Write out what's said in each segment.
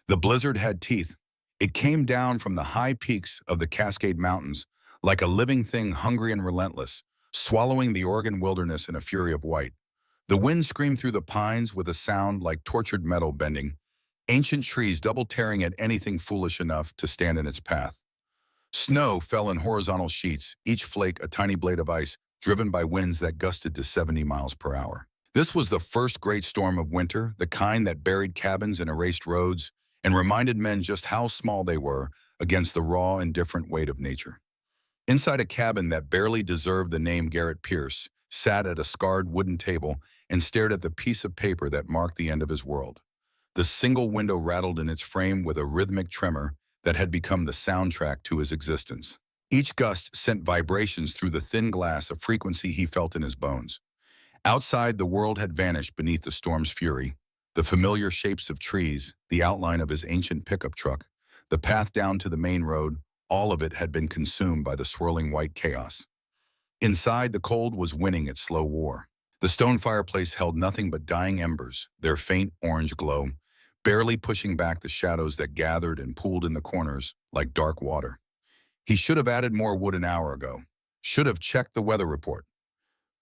The blizzard had teeth. It came down from the high peaks of the Cascade Mountains like a living thing hungry and relentless, swallowing the Oregon wilderness in a fury of white. The wind screamed through the pines with a sound like tortured metal bending, ancient trees double tearing at anything foolish enough to stand in its path. Snow fell in horizontal sheets, each flake a tiny blade of ice, driven by winds that gusted to 70 miles per hour. This was the first great storm of winter, the kind that buried cabins and erased roads, and reminded men just how small they were against the raw, indifferent weight of nature. Inside a cabin that barely deserved the name Garrett Pierce, sat at a scarred wooden table and stared at the piece of paper that marked the end of his world. The single window rattled in its frame with a rhythmic tremor that had become the soundtrack to his existence. Each gust sent vibrations through the thin glass, a frequency he felt in his bones. Outside, the world had vanished beneath the storm's fury. The familiar shapes of trees, the outline of his ancient pickup truck, the path down to the main road, all of it had been consumed by the swirling white chaos. Inside, the cold was winning its slow war. The stone fireplace held nothing but dying embers, their faint orange glow, barely pushing back the shadows that gathered and pooled in the corners like dark water. He should have added more wood an hour ago, should have checked the weather report,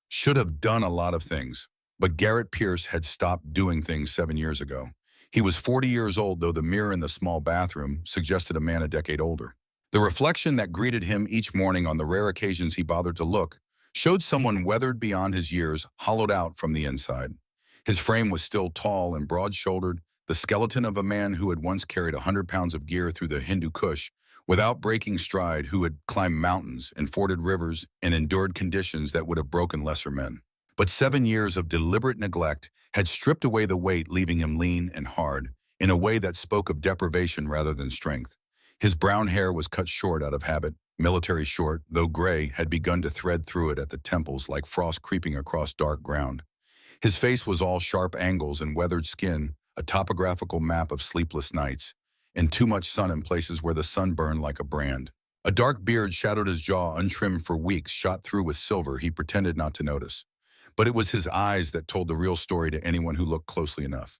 should have done a lot of things. But Garrett Pierce had stopped doing things 7 years ago. He was 40 years old, though the mirror in the small bathroom suggested a man a decade older. The reflection that greeted him each morning on the rare occasions he bothered to look showed someone weathered beyond his years, hollowed out from the inside. His frame was still tall and broad-shouldered, the skeleton of a man who had once carried 100 pounds of gear through the Hindu Kush without breaking stride, who had climbed mountains and forded rivers and endured conditions that would have broken lesser men. But 7 years of deliberate neglect had stripped away the weight, leaving him lean and hard, in a way that spoke of deprivation rather than strength. His brown hair was cut short out of habit, military short, though gray had begun to thread through it at the temples like frost creeping across dark ground. His face was all sharp angles and weathered skin, a topographical map of sleepless nights, and too much sun in places where the sun burned like a brand. A dark beard shadowed his jaw, untrimmed for weeks, shot through with silver he pretended not to notice. But it was his eyes that told the real story to anyone who looked closely enough.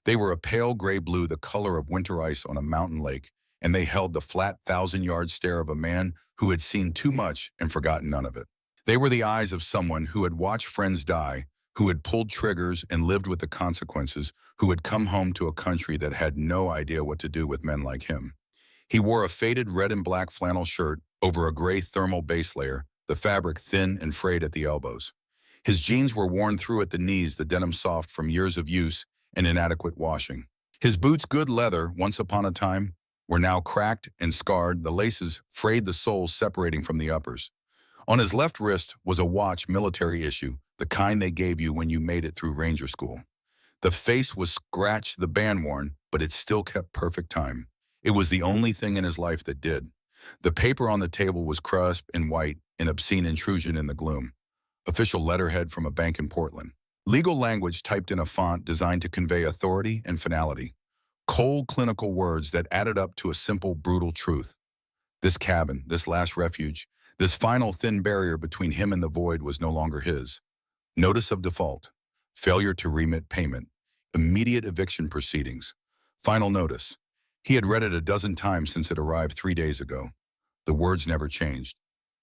They were a pale gray blue, the color of winter ice on a mountain lake, and they held the flat 1,000-yard stare of a man who had seen too much and forgotten none of it. They were the eyes of someone who had watched friends die, who had pulled triggers and lived with the consequences, who had come home to a country that had no idea what to do with men like him. He wore a faded red and black flannel shirt over a gray thermal base layer, the fabric thin and frayed at the elbows. His jeans were worn through at the knees, the denim soft from years of use and inadequate washing. His boots, good leather once upon a time, were now cracked and scarred, the laces frayed, the soles separating from the uppers. On his left wrist was a watch, military issue, the kind they gave you when you made it through Ranger School. The face was scratched, the band worn, but it still kept perfect time. It was the only thing in his life that did. The paper on the table was crisp and white, an obscene intrusion in the gloom. Official letterhead from a bank in Portland. Legal language typed in a font designed to convey authority and finality. Cold, clinical words that added up to a simple, brutal truth. This cabin, this last refuge, this final thin barrier between him and the void was no longer his. Notice of default. Failure to remit payment. Immediate eviction proceedings. Final notice. He had read it a dozen times since it arrived 3 days ago. The words never changed.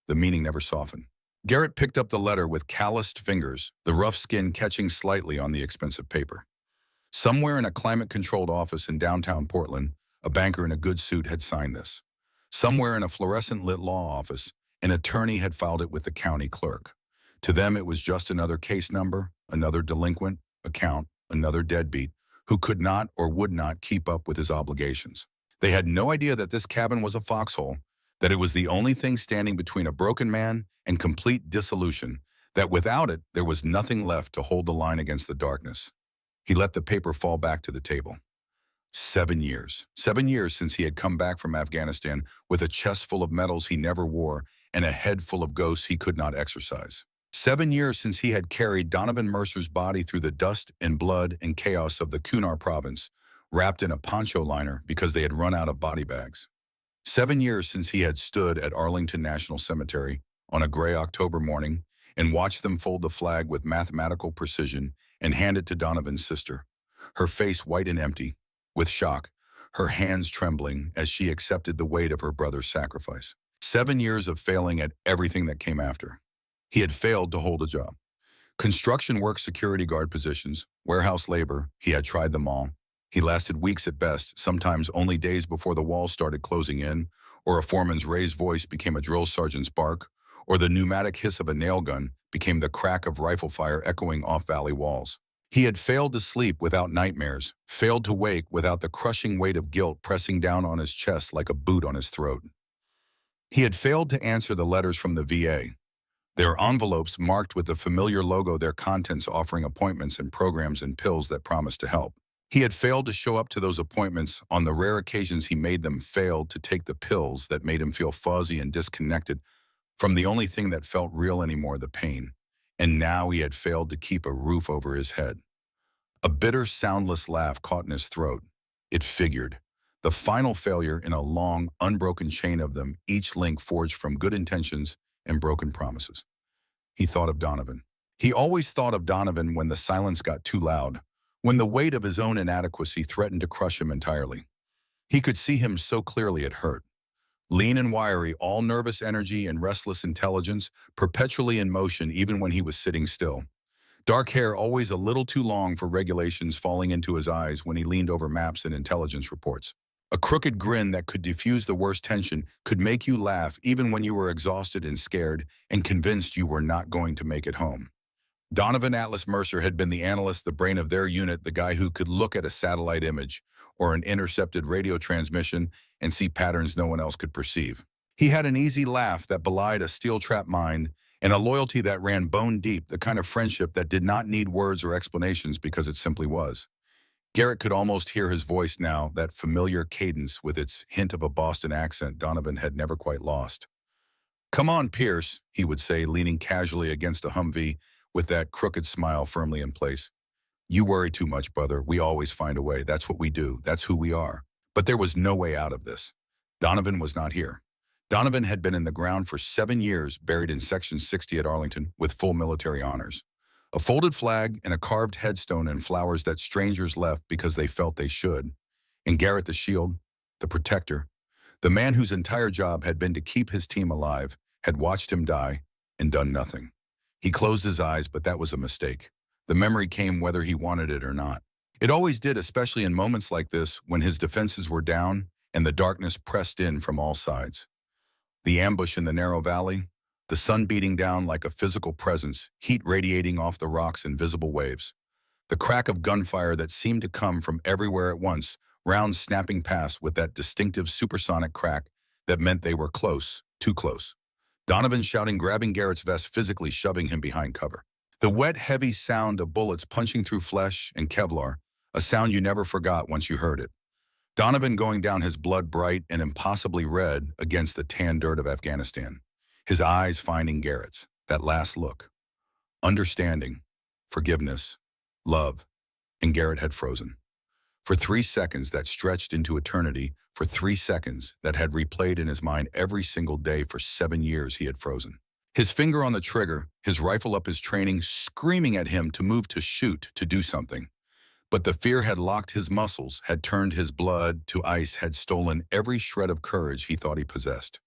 The meaning never softened. Garrett picked up the letter with calloused fingers, the rough skin catching slightly on the expensive paper. Somewhere in a climate-controlled office in downtown Portland, a banker in a good suit had signed this. Somewhere in a fluorescent-lit law office, an attorney had filed it with the county clerk. To them, it was just another case number, another delinquent account, another deadbeat, who could not or would not keep up with his obligations. They had no idea that this cabin was a foxhole, that it was the only thing standing between a broken man and complete dissolution, that without it, there was nothing left to hold the line against the darkness. He let the paper fall back to the table. 7 years. 7 years since he had come back from Afghanistan with a chest full of medals he never wore and a head full of ghosts he could not exorcise. 7 years since he had carried Donovan Mercer's body through the dust and blood and chaos of the Kunar province, wrapped in a poncho liner because they had run out of body bags. 7 years since he had stood at Arlington National Cemetery on a gray October morning and watched them fold the flag with mathematical precision and hand it to Donovan's sister, her face white and empty, with shock, her hands trembling as she accepted the weight of her brother's sacrifice. 7 years of failing at everything that came after. He had failed to hold a job. Construction work, security guard positions, warehouse labor, he had tried them all. He lasted weeks at best, sometimes only days before the walls started closing in, or a foreman's raised voice became a drill sergeant's bark, or the pneumatic hiss of a nail gun became the crack of rifle fire echoing off valley walls. He had failed to sleep without nightmares, failed to wake without the crushing weight of guilt pressing down on his chest like a boot on his throat. He had failed to answer the letters from the VA, their envelopes marked with the familiar logo, their contents offering appointments and programs and pills that promised to help. He had failed to show up to those appointments on the rare occasions he made them, failed to take the pills that made him feel fuzzy and disconnected from the only thing that felt real anymore, the pain. And now he had failed to keep a roof over his head. A bitter, soundless laugh caught in his throat. It figured. The final failure in a long, unbroken chain of them, each link forged from good intentions and broken promises. He thought of Donovan. He always thought of Donovan when the silence got too loud, when the weight of his own inadequacy threatened to crush him entirely. He could see him so clearly it hurt. Lean and wiry, all nervous energy and restless intelligence, perpetually in motion even when he was sitting still. Dark hair always a little too long for regulations falling into his eyes when he leaned over maps and intelligence reports. A crooked grin that could diffuse the worst tension, could make you laugh even when you were exhausted and scared and convinced you were not going to make it home. Donovan Atlas Mercer had been the analyst, the brain of their unit, the guy who could look at a satellite image or an intercepted radio transmission and see patterns no one else could perceive. He had an easy laugh that belied a steel-trap mind and a loyalty that ran bone deep, the kind of friendship that did not need words or explanations because it simply was. Garrett could almost hear his voice now, that familiar cadence with its hint of a Boston accent Donovan had never quite lost. "Come on, Pierce," he would say, leaning casually against a Humvee with that crooked smile firmly in place. "You worry too much, brother. We always find a way. That's what we do. That's who we are." But there was no way out of this. Donovan was not here. Donovan had been in the ground for 7 years, buried in Section 60 at Arlington with full military honors. A folded flag and a carved headstone and flowers that strangers left because they felt they should. And Garrett, the shield, the protector, the man whose entire job had been to keep his team alive, had watched him die and done nothing. He closed his eyes, but that was a mistake. The memory came whether he wanted it or not. It always did, especially in moments like this when his defenses were down and the darkness pressed in from all sides. The ambush in the narrow valley, the sun beating down like a physical presence, heat radiating off the rocks in visible waves. The crack of gunfire that seemed to come from everywhere at once, rounds snapping past with that distinctive supersonic crack that meant they were close, too close. Donovan shouting, grabbing Garrett's vest, physically shoving him behind cover. The wet, heavy sound of bullets punching through flesh and Kevlar, a sound you never forgot once you heard it. Donovan going down, his blood bright and impossibly red against the tan dirt of Afghanistan. His eyes finding Garrett's, that last look. Understanding, forgiveness, love, and Garrett had frozen. For 3 seconds that stretched into eternity, for 3 seconds that had replayed in his mind every single day for 7 years, he had frozen. His finger on the trigger, his rifle up his training, screaming at him to move, to shoot, to do something. But the fear had locked his muscles, had turned his blood to ice, had stolen every shred of courage he thought he possessed.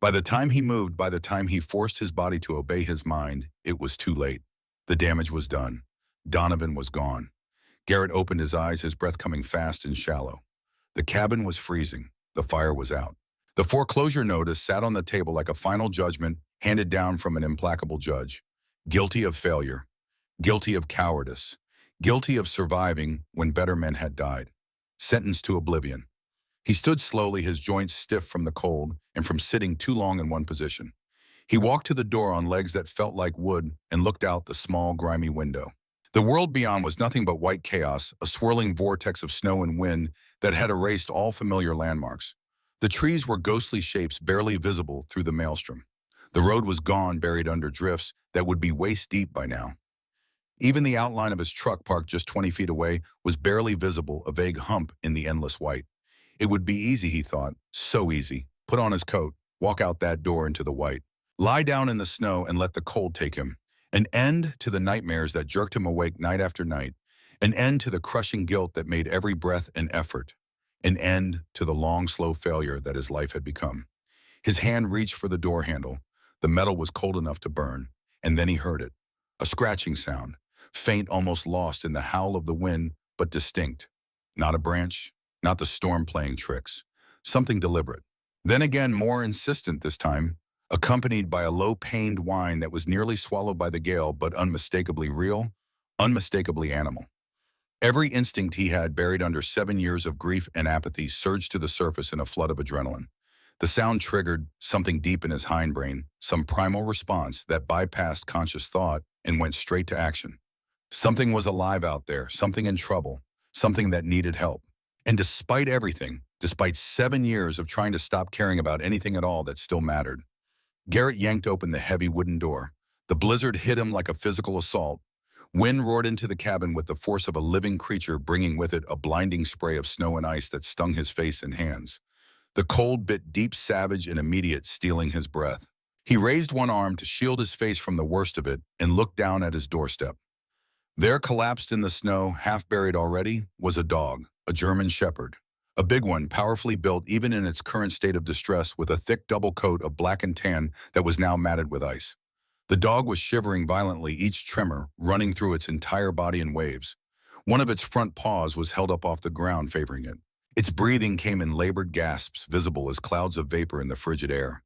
By the time he moved, by the time he forced his body to obey his mind, it was too late. The damage was done. Donovan was gone. Garrett opened his eyes, his breath coming fast and shallow. The cabin was freezing. The fire was out. The foreclosure notice sat on the table like a final judgment handed down from an implacable judge. Guilty of failure. Guilty of cowardice. Guilty of surviving when better men had died. Sentenced to oblivion. He stood slowly, his joints stiff from the cold and from sitting too long in one position. He walked to the door on legs that felt like wood and looked out the small, grimy window. The world beyond was nothing but white chaos, a swirling vortex of snow and wind that had erased all familiar landmarks. The trees were ghostly shapes barely visible through the maelstrom. The road was gone, buried under drifts that would be waist deep by now. Even the outline of his truck parked just 20 feet away was barely visible, a vague hump in the endless white. It would be easy, he thought, so easy. Put on his coat, walk out that door into the white. Lie down in the snow and let the cold take him. An end to the nightmares that jerked him awake night after night. An end to the crushing guilt that made every breath an effort. an end to the long, slow failure that his life had become. His hand reached for the door handle. The metal was cold enough to burn, and then he heard it. A scratching sound, faint, almost lost in the howl of the wind, but distinct. Not a branch, not the storm playing tricks. Something deliberate. Then again, more insistent this time, accompanied by a low-pained whine that was nearly swallowed by the gale, but unmistakably real, unmistakably animal. Every instinct he had buried under 7 years of grief and apathy surged to the surface in a flood of adrenaline. The sound triggered something deep in his hindbrain, some primal response that bypassed conscious thought and went straight to action. Something was alive out there, something in trouble, something that needed help. And despite everything, despite 7 years of trying to stop caring about anything at all that still mattered, Garrett yanked open the heavy wooden door. The blizzard hit him like a physical assault. Wind roared into the cabin with the force of a living creature, bringing with it a blinding spray of snow and ice that stung his face and hands. The cold bit deep, savage, and immediate, stealing his breath. He raised one arm to shield his face from the worst of it and looked down at his doorstep. There, collapsed in the snow, half buried already, was a dog, a German shepherd. A big one, powerfully built even in its current state of distress, with a thick double coat of black and tan that was now matted with ice. The dog was shivering violently, each tremor running through its entire body in waves. One of its front paws was held up off the ground, favoring it. Its breathing came in labored gasps, visible as clouds of vapor in the frigid air.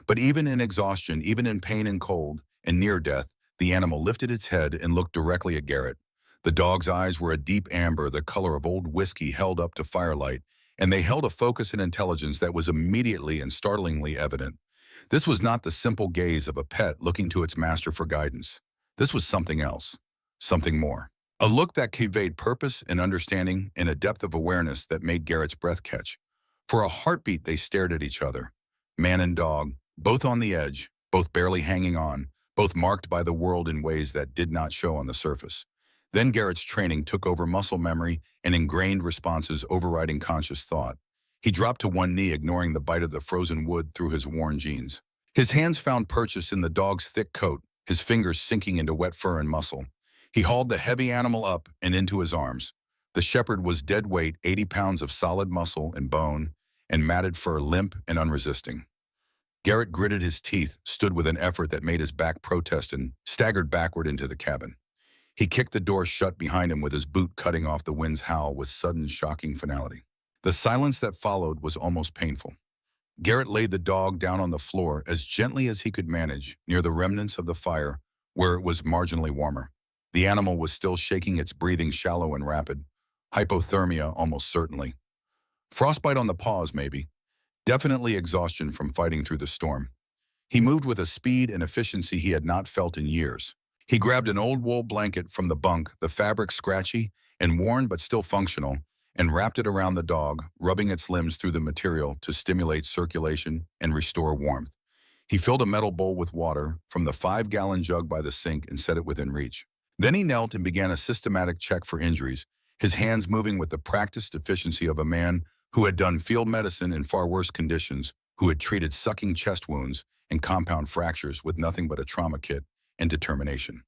But even in exhaustion, even in pain and cold, and near death, the animal lifted its head and looked directly at Garrett. The dog's eyes were a deep amber, the color of old whiskey held up to firelight, and they held a focus and intelligence that was immediately and startlingly evident. This was not the simple gaze of a pet looking to its master for guidance. This was something else, something more. A look that conveyed purpose and understanding and a depth of awareness that made Garrett's breath catch. For a heartbeat, they stared at each other. Man and dog, both on the edge, both barely hanging on, both marked by the world in ways that did not show on the surface. Then Garrett's training took over muscle memory and ingrained responses overriding conscious thought. He dropped to one knee, ignoring the bite of the frozen wood through his worn jeans. His hands found purchase in the dog's thick coat, his fingers sinking into wet fur and muscle. He hauled the heavy animal up and into his arms. The shepherd was dead weight, 80 pounds of solid muscle and bone, and matted fur, limp and unresisting. Garrett gritted his teeth, stood with an effort that made his back protest, and staggered backward into the cabin. He kicked the door shut behind him with his boot, cutting off the wind's howl with sudden, shocking finality. The silence that followed was almost painful. Garrett laid the dog down on the floor as gently as he could manage, near the remnants of the fire, where it was marginally warmer. The animal was still shaking, its breathing shallow and rapid. Hypothermia, almost certainly. Frostbite on the paws, maybe. Definitely exhaustion from fighting through the storm. He moved with a speed and efficiency he had not felt in years. He grabbed an old wool blanket from the bunk, the fabric scratchy and worn but still functional, and wrapped it around the dog, rubbing its limbs through the material to stimulate circulation and restore warmth. He filled a metal bowl with water from the 5-gallon jug by the sink and set it within reach. Then he knelt and began a systematic check for injuries, his hands moving with the practiced efficiency of a man who had done field medicine in far worse conditions, who had treated sucking chest wounds and compound fractures with nothing but a trauma kit and determination.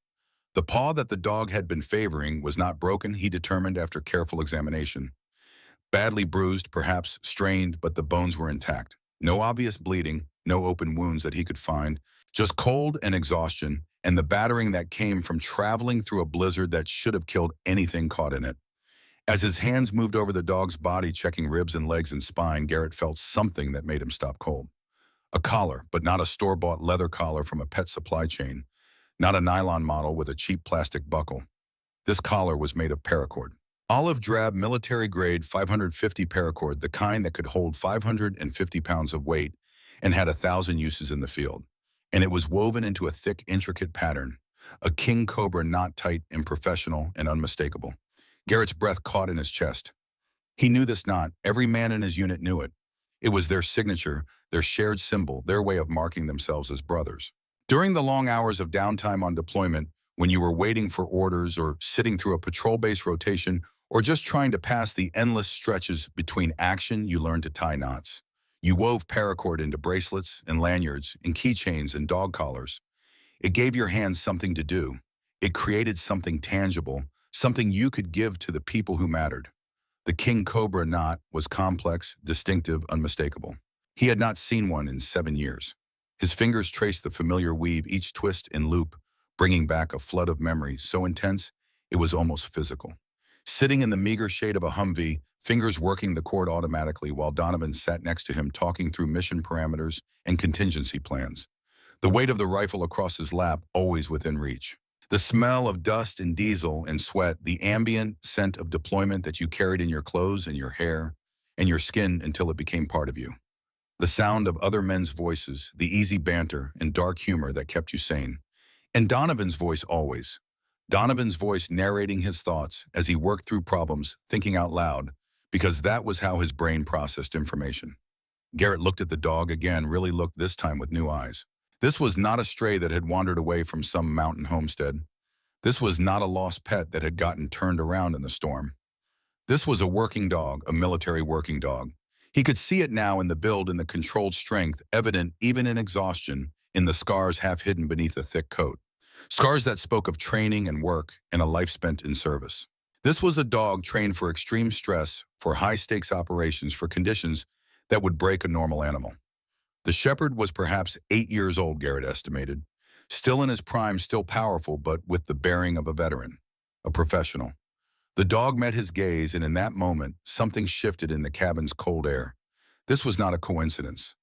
The paw that the dog had been favoring was not broken, he determined after careful examination. Badly bruised, perhaps strained, but the bones were intact. No obvious bleeding, no open wounds that he could find, just cold and exhaustion, and the battering that came from traveling through a blizzard that should have killed anything caught in it. As his hands moved over the dog's body, checking ribs and legs and spine, Garrett felt something that made him stop cold. A collar, but not a store-bought leather collar from a pet supply chain, not a nylon model with a cheap plastic buckle. This collar was made of paracord. Olive drab, military-grade 550 paracord, the kind that could hold 550 pounds of weight and had 1,000 uses in the field. And it was woven into a thick, intricate pattern, a king cobra knot, tight and professional and unmistakable. Garrett's breath caught in his chest. He knew this knot. Every man in his unit knew it. It was their signature, their shared symbol, their way of marking themselves as brothers. During the long hours of downtime on deployment, when you were waiting for orders or sitting through a patrol-based rotation or just trying to pass the endless stretches between action, you learned to tie knots. You wove paracord into bracelets and lanyards and keychains and dog collars. It gave your hands something to do. It created something tangible, something you could give to the people who mattered. The king cobra knot was complex, distinctive, unmistakable. He had not seen one in 7 years. His fingers traced the familiar weave, each twist in loop, bringing back a flood of memory so intense it was almost physical. Sitting in the meager shade of a Humvee, fingers working the cord automatically while Donovan sat next to him talking through mission parameters and contingency plans. The weight of the rifle across his lap always within reach. The smell of dust and diesel and sweat, the ambient scent of deployment that you carried in your clothes and your hair and your skin until it became part of you. The sound of other men's voices, the easy banter and dark humor that kept you sane. And Donovan's voice always. Donovan's voice narrating his thoughts as he worked through problems, thinking out loud, because that was how his brain processed information. Garrett looked at the dog again, really looked this time with new eyes. This was not a stray that had wandered away from some mountain homestead. This was not a lost pet that had gotten turned around in the storm. This was a working dog, a military working dog. He could see it now in the build and the controlled strength, evident even in exhaustion, in the scars half hidden beneath a thick coat. Scars that spoke of training and work and a life spent in service. This was a dog trained for extreme stress, for high-stakes operations, for conditions that would break a normal animal. The shepherd was perhaps 8 years old, Garrett estimated. Still in his prime, still powerful, but with the bearing of a veteran, a professional. The dog met his gaze, and in that moment, something shifted in the cabin's cold air. This was not a coincidence.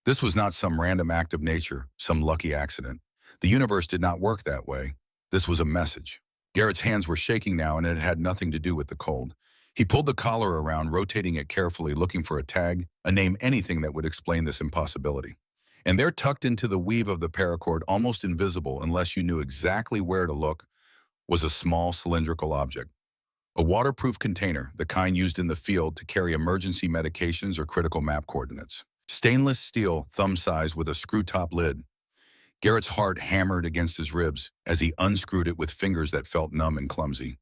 This was not some random act of nature, some lucky accident. The universe did not work that way. This was a message. Garrett's hands were shaking now, and it had nothing to do with the cold. He pulled the collar around, rotating it carefully, looking for a tag, a name, anything that would explain this impossibility. And there, tucked into the weave of the paracord, almost invisible unless you knew exactly where to look, was a small cylindrical object. A waterproof container, the kind used in the field to carry emergency medications or critical map coordinates. Stainless steel, thumb-size with a screw-top lid. Garrett's heart hammered against his ribs as he unscrewed it with fingers that felt numb and clumsy.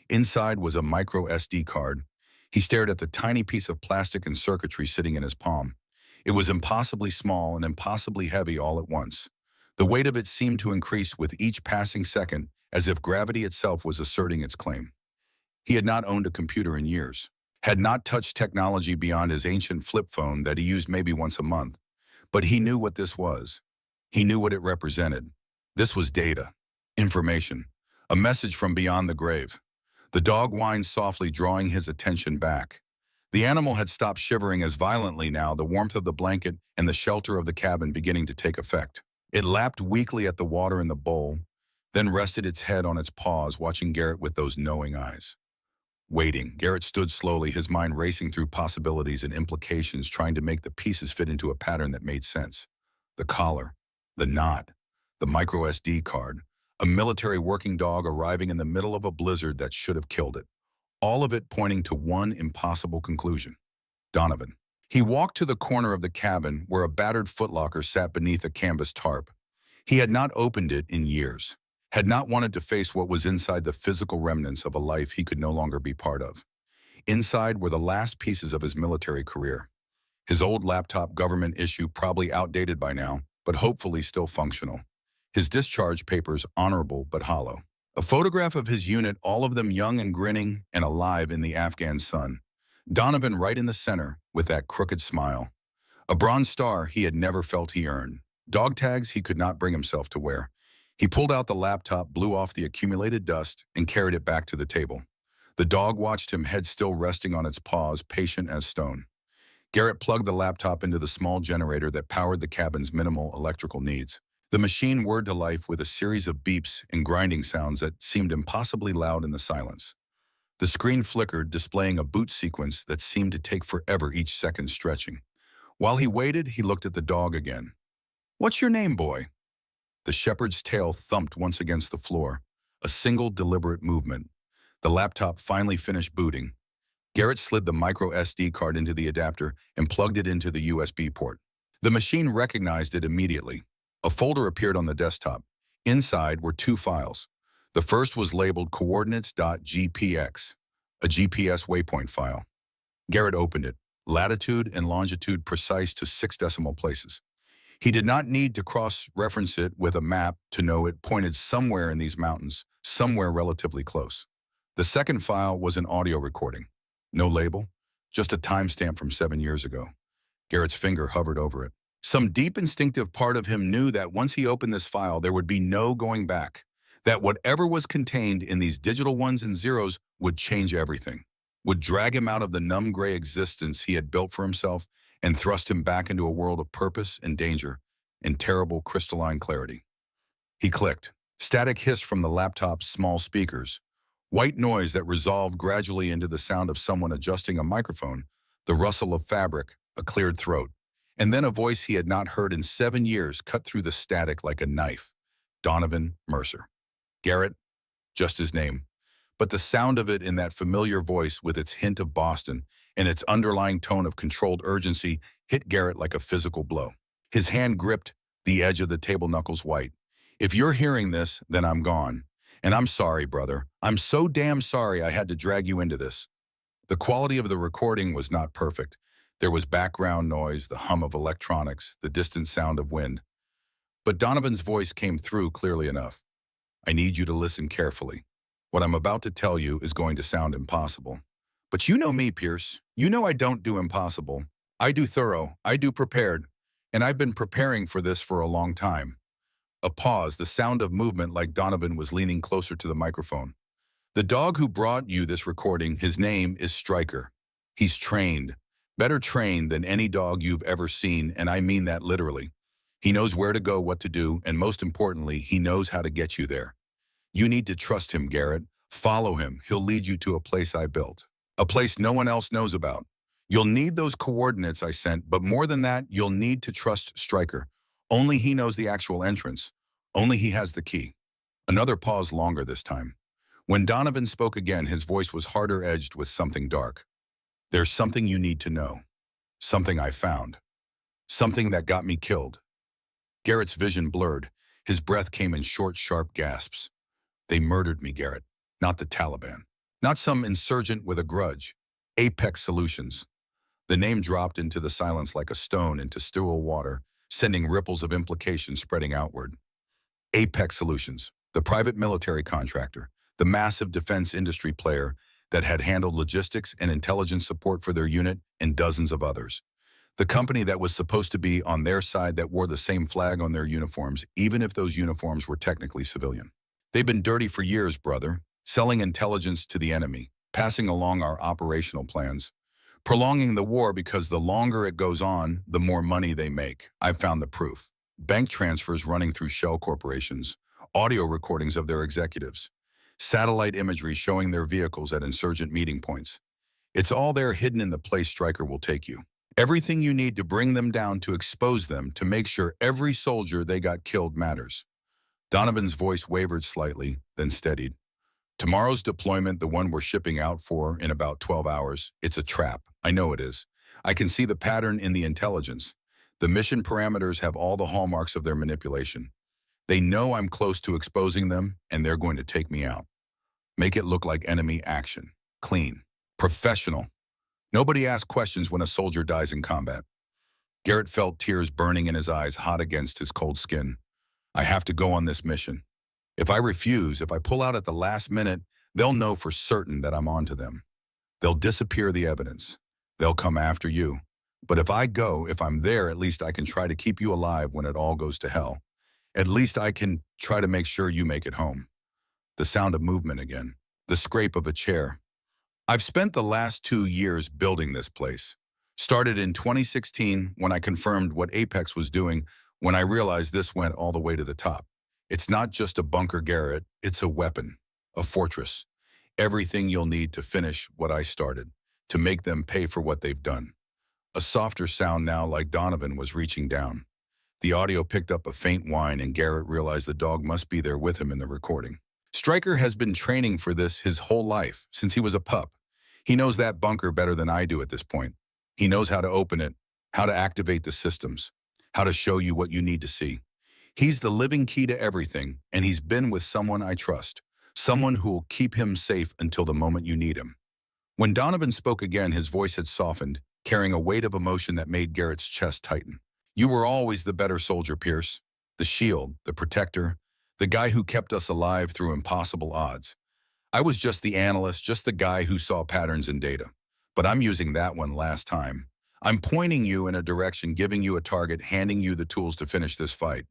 Inside was a micro SD card. He stared at the tiny piece of plastic and circuitry sitting in his palm. It was impossibly small and impossibly heavy all at once. The weight of it seemed to increase with each passing second, as if gravity itself was asserting its claim. He had not owned a computer in years, had not touched technology beyond his ancient flip phone that he used maybe once a month. But he knew what this was. He knew what it represented. This was data, information, a message from beyond the grave. The dog whined softly, drawing his attention back. The animal had stopped shivering as violently now, the warmth of the blanket and the shelter of the cabin beginning to take effect. It lapped weakly at the water in the bowl, then rested its head on its paws, watching Garrett with those knowing eyes. Waiting, Garrett stood slowly, his mind racing through possibilities and implications, trying to make the pieces fit into a pattern that made sense. The collar, the knot, the micro SD card, a military working dog arriving in the middle of a blizzard that should have killed it. All of it pointing to one impossible conclusion. Donovan. He walked to the corner of the cabin where a battered footlocker sat beneath a canvas tarp. He had not opened it in years, had not wanted to face what was inside the physical remnants of a life he could no longer be part of. Inside were the last pieces of his military career. His old laptop, government issue, probably outdated by now, but hopefully still functional. His discharge papers, honorable but hollow. A photograph of his unit, all of them young and grinning and alive in the Afghan sun. Donovan right in the center with that crooked smile. A bronze star he had never felt he earned. Dog tags he could not bring himself to wear. He pulled out the laptop, blew off the accumulated dust, and carried it back to the table. The dog watched him, head still resting on its paws, patient as stone. Garrett plugged the laptop into the small generator that powered the cabin's minimal electrical needs. The machine whirred to life with a series of beeps and grinding sounds that seemed impossibly loud in the silence. The screen flickered, displaying a boot sequence that seemed to take forever, each second stretching. While he waited, he looked at the dog again. "What's your name, boy?" The shepherd's tail thumped once against the floor, a single deliberate movement. The laptop finally finished booting. Garrett slid the micro SD card into the adapter and plugged it into the USB port. The machine recognized it immediately. A folder appeared on the desktop. Inside were 2 files. The first was labeled coordinates.gpx, a GPS waypoint file. Garrett opened it, latitude and longitude precise to 6 decimal places. He did not need to cross-reference it with a map to know it pointed somewhere in these mountains, somewhere relatively close. The second file was an audio recording. No label, just a timestamp from 7 years ago. Garrett's finger hovered over it. Some deep instinctive part of him knew that once he opened this file, there would be no going back. That whatever was contained in these digital ones and zeros would change everything, would drag him out of the numb gray existence he had built for himself and thrust him back into a world of purpose and danger and terrible crystalline clarity. He clicked. Static hissed from the laptop's small speakers. White noise that resolved gradually into the sound of someone adjusting a microphone, the rustle of fabric, a cleared throat. And then a voice he had not heard in 7 years cut through the static like a knife. Donovan Mercer. Garrett, just his name. But the sound of it in that familiar voice with its hint of Boston and its underlying tone of controlled urgency hit Garrett like a physical blow. His hand gripped the edge of the table knuckles white. If you're hearing this, then I'm gone. And I'm sorry, brother. I'm so damn sorry I had to drag you into this. The quality of the recording was not perfect. There was background noise, the hum of electronics, the distant sound of wind. But Donovan's voice came through clearly enough. I need you to listen carefully. What I'm about to tell you is going to sound impossible. But you know me, Pierce. You know I don't do impossible. I do thorough. I do prepared. And I've been preparing for this for a long time. A pause, the sound of movement like Donovan was leaning closer to the microphone. The dog who brought you this recording, his name is Stryker. He's trained. Better trained than any dog you've ever seen, and I mean that literally. He knows where to go, what to do, and most importantly, he knows how to get you there. You need to trust him, Garrett. Follow him. He'll lead you to a place I built. A place no one else knows about. You'll need those coordinates I sent, but more than that, you'll need to trust Stryker. Only he knows the actual entrance. Only he has the key. Another pause longer this time. When Donovan spoke again, his voice was harder edged with something dark. There's something you need to know. Something I found. Something that got me killed. Garrett's vision blurred. His breath came in short, sharp gasps. They murdered me, Garrett. Not the Taliban. Not some insurgent with a grudge. Apex Solutions. The name dropped into the silence like a stone into still water, sending ripples of implication spreading outward. Apex Solutions, the private military contractor, the massive defense industry player that had handled logistics and intelligence support for their unit and dozens of others. The company that was supposed to be on their side that wore the same flag on their uniforms, even if those uniforms were technically civilian. They've been dirty for years, brother, selling intelligence to the enemy, passing along our operational plans, prolonging the war because the longer it goes on, the more money they make. I've found the proof. Bank transfers running through shell corporations, audio recordings of their executives, satellite imagery showing their vehicles at insurgent meeting points. It's all there hidden in the place Stryker will take you. Everything you need to bring them down, to expose them, to make sure every soldier they got killed matters. Donovan's voice wavered slightly, then steadied. Tomorrow's deployment, the one we're shipping out for in about 12 hours, it's a trap. I know it is. I can see the pattern in the intelligence. The mission parameters have all the hallmarks of their manipulation. They know I'm close to exposing them, and they're going to take me out. Make it look like enemy action. Clean. Professional. Nobody asks questions when a soldier dies in combat. Garrett felt tears burning in his eyes, hot against his cold skin. I have to go on this mission. If I refuse, if I pull out at the last minute, they'll know for certain that I'm onto them. They'll disappear the evidence. They'll come after you. But if I go, if I'm there, at least I can try to keep you alive when it all goes to hell. At least I can try to make sure you make it home. The sound of movement again. The scrape of a chair. I've spent the last 2 years building this place. Started in 2016 when I confirmed what Apex was doing, when I realized this went all the way to the top. It's not just a bunker, Garrett. It's a weapon, a fortress. Everything you'll need to finish what I started, to make them pay for what they've done. A softer sound now, like Donovan was reaching down. The audio picked up a faint whine, and Garrett realized the dog must be there with him in the recording. Stryker has been training for this his whole life, since he was a pup. He knows that bunker better than I do at this point. He knows how to open it, how to activate the systems, how to show you what you need to see. He's the living key to everything, and he's been with someone I trust, someone who will keep him safe until the moment you need him. When Donovan spoke again, his voice had softened, carrying a weight of emotion that made Garrett's chest tighten. You were always the better soldier, Pierce. The shield, the protector, the guy who kept us alive through impossible odds. I was just the analyst, just the guy who saw patterns in data. but I'm using that one last time. I'm pointing you in a direction, giving you a target, handing you the tools to finish this fight.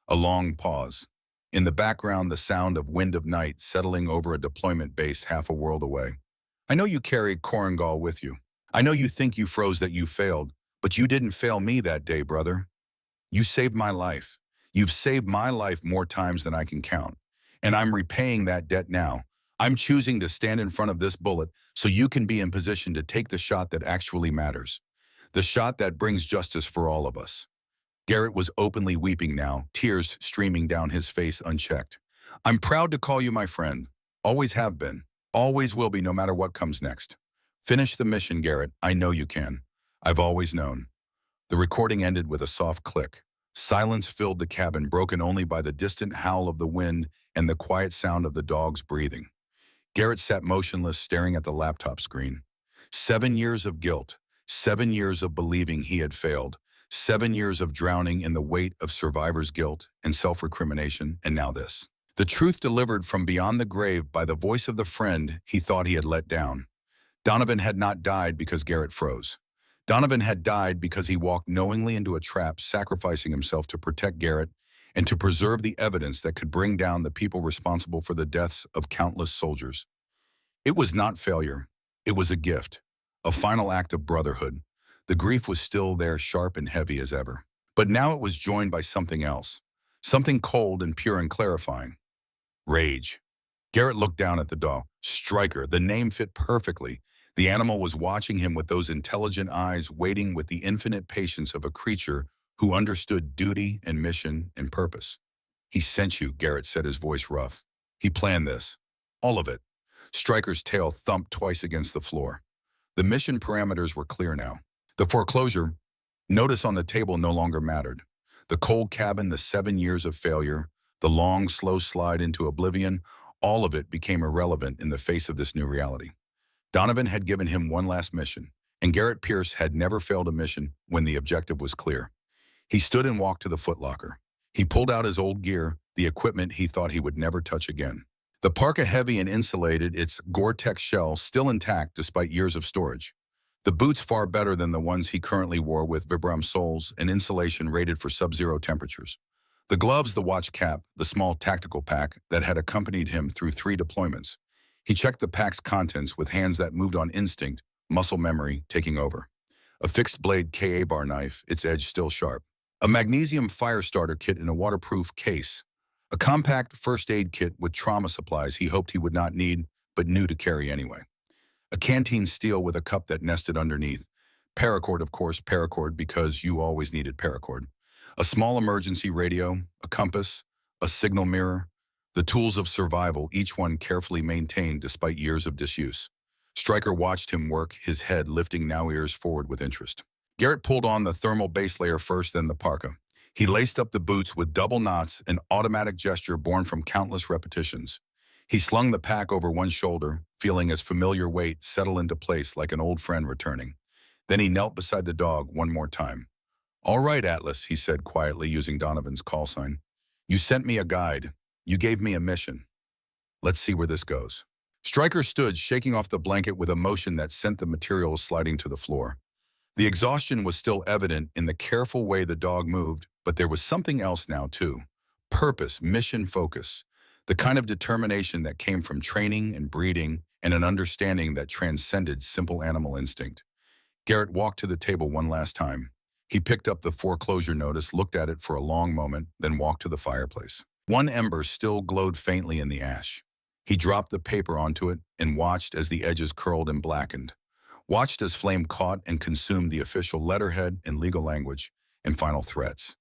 A long pause. In the background, the sound of Wind of Night settling over a deployment base half a world away. I know you carry Korangal with you. I know you think you froze, that you failed, but you didn't fail me that day, brother. You saved my life. You've saved my life more times than I can count. And I'm repaying that debt now. I'm choosing to stand in front of this bullet so you can be in position to take the shot that actually matters. The shot that brings justice for all of us. Garrett was openly weeping now, tears streaming down his face unchecked. I'm proud to call you my friend. Always have been. Always will be, no matter what comes next. Finish the mission, Garrett. I know you can. I've always known. The recording ended with a soft click. Silence filled the cabin, broken only by the distant howl of the wind and the quiet sound of the dog's breathing. Garrett sat motionless, staring at the laptop screen. 7 years of guilt, 7 years of believing he had failed, 7 years of drowning in the weight of survivor's guilt and self-recrimination, and now this. The truth delivered from beyond the grave by the voice of the friend he thought he had let down. Donovan had not died because Garrett froze. Donovan had died because he walked knowingly into a trap, sacrificing himself to protect Garrett and to preserve the evidence that could bring down the people responsible for the deaths of countless soldiers. It was not failure. It was a gift, a final act of brotherhood. The grief was still there, sharp and heavy as ever. But now it was joined by something else, something cold and pure and clarifying. Rage. Garrett looked down at the dog. Stryker, the name fit perfectly. The animal was watching him with those intelligent eyes, waiting with the infinite patience of a creature who understood duty and mission and purpose. He sent you, Garrett said, his voice rough. He planned this. All of it. Stryker's tail thumped twice against the floor. The mission parameters were clear now. The foreclosure notice on the table no longer mattered. The cold cabin, the 7 years of failure, the long, slow slide into oblivion, all of it became irrelevant in the face of this new reality. Donovan had given him one last mission, and Garrett Pierce had never failed a mission when the objective was clear. He stood and walked to the footlocker. He pulled out his old gear, the equipment he thought he would never touch again. The parka, heavy and insulated, its Gore-Tex shell still intact despite years of storage. The boots far better than the ones he currently wore, with Vibram soles and insulation rated for sub-zero temperatures. The gloves, the watch cap, the small tactical pack that had accompanied him through 3 deployments. He checked the pack's contents with hands that moved on instinct, muscle memory taking over. A fixed-blade Ka-bar knife, its edge still sharp. A magnesium fire starter kit in a waterproof case. A compact first aid kit with trauma supplies he hoped he would not need, but knew to carry anyway. A canteen steel with a cup that nested underneath. Paracord, of course, paracord, because you always needed paracord. A small emergency radio, a compass, a signal mirror. The tools of survival, each one carefully maintained despite years of disuse. Stryker watched him work, his head lifting now ears forward with interest. Garrett pulled on the thermal base layer first, then the parka. He laced up the boots with double knots, an automatic gesture born from countless repetitions. He slung the pack over one shoulder, feeling his familiar weight settle into place like an old friend returning. Then he knelt beside the dog one more time. "All right, Atlas," he said quietly, using Donovan's call sign. "You sent me a guide. You gave me a mission. Let's see where this goes." Stryker stood, shaking off the blanket with a motion that sent the materials sliding to the floor. The exhaustion was still evident in the careful way the dog moved, but there was something else now, too. Purpose, mission, focus. The kind of determination that came from training and breeding and an understanding that transcended simple animal instinct. Garrett walked to the table one last time. He picked up the foreclosure notice, looked at it for a long moment, then walked to the fireplace. One ember still glowed faintly in the ash. He dropped the paper onto it and watched as the edges curled and blackened. Watched as flame caught and consumed the official letterhead and legal language and final threats.